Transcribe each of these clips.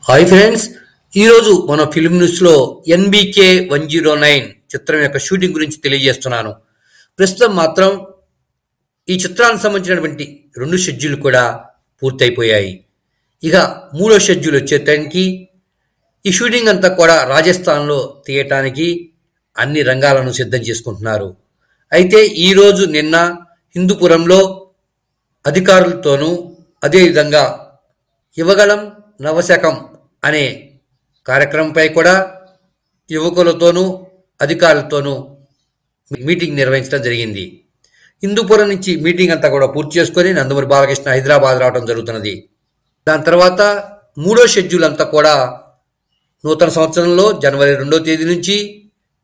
Hi friends, ఈరోజు మన film న్యూస్లో ఎన్బికే 109 చిత్రం యొక్క షూటింగ్ గురించి తెలియజేస్తున్నాను. ప్రస్తుతం మాత్రం ఈ చిత్రానికి సంబంధించినటువంటి 2 షెడ్యూల్ కూడా పూర్తయిపోయాయి. ఇక 3వ షెడ్యూల్ వచ్చేటానికి ఈ షూటింగ్ అంతా కూడా రాజస్థాన్లో తీయటానికి అన్ని రంగాలను సిద్ధం చేసుకుంటున్నారు. అయితే ఈరోజు నిన్న హిందూపురంలో అధికారులతోనూ అదేవిధంగా యువగళం నవశకం అనే కార్యక్రమంపై కూడా యువకులతోనూ అధికారులతోనూ మీటింగ్ నిర్వహించడం జరిగింది. హిందూపురం నుంచి మీటింగ్ అంతా కూడా పూర్తి చేసుకొని నందమూరి బాలకృష్ణ హైదరాబాద్ రావడం జరుగుతున్నది. దాని తర్వాత 3వ షెడ్యూల్ అంతా కూడా నూతన సంవత్సరంలో జనవరి 2వ తేదీ నుంచి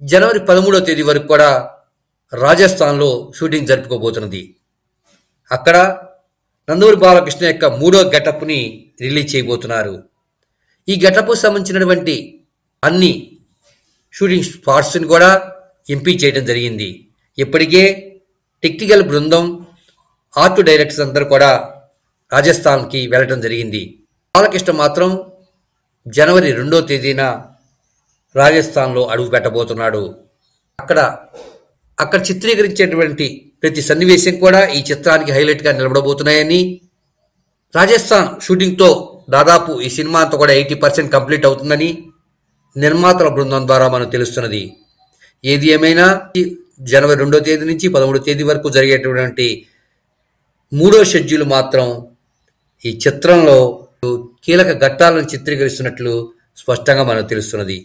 జనవరి 13వ తేదీ వరకు కూడా రాజస్థాన్లో షూటింగ్ జరుపుకోబోతున్నది. అక్కడ నందమూరి బాలకృష్ణ యొక్క 3వ గెటప్ని రిలీజ్ చేయబోతున్నారు. ఈ గెటప్కు సంబంధించినటువంటి అన్ని షూటింగ్ స్పాట్స్ని కూడా ఎంపిక చేయడం జరిగింది. ఇప్పటికే టెక్నికల్ బృందం, ఆర్ట్ డైరెక్టర్స్ అందరూ కూడా రాజస్థాన్కి వెళ్ళడం జరిగింది. బాలకృష్ణ మాత్రం జనవరి 2వ తేదీన రాజస్థాన్లో అడుగు పెట్టబోతున్నాడు. అక్కడ చిత్రీకరించేటువంటి ప్రతి సన్నివేశం కూడా ఈ చిత్రానికి హైలైట్గా నిలబడబోతున్నాయని, రాజస్థాన్ షూటింగ్తో దాదాపు ఈ సినిమా అంతా కూడా 80% కంప్లీట్ అవుతుందని నిర్మాతల బృందం ద్వారా మనకు తెలుస్తున్నది. ఏది ఏమైనా జనవరి 2వ తేదీ నుంచి 13వ తేదీ వరకు జరిగేటువంటి 3వ షెడ్యూల్ మాత్రం ఈ చిత్రంలో కీలక ఘట్టాలను చిత్రీకరిస్తున్నట్లు స్పష్టంగా మనకు తెలుస్తున్నది.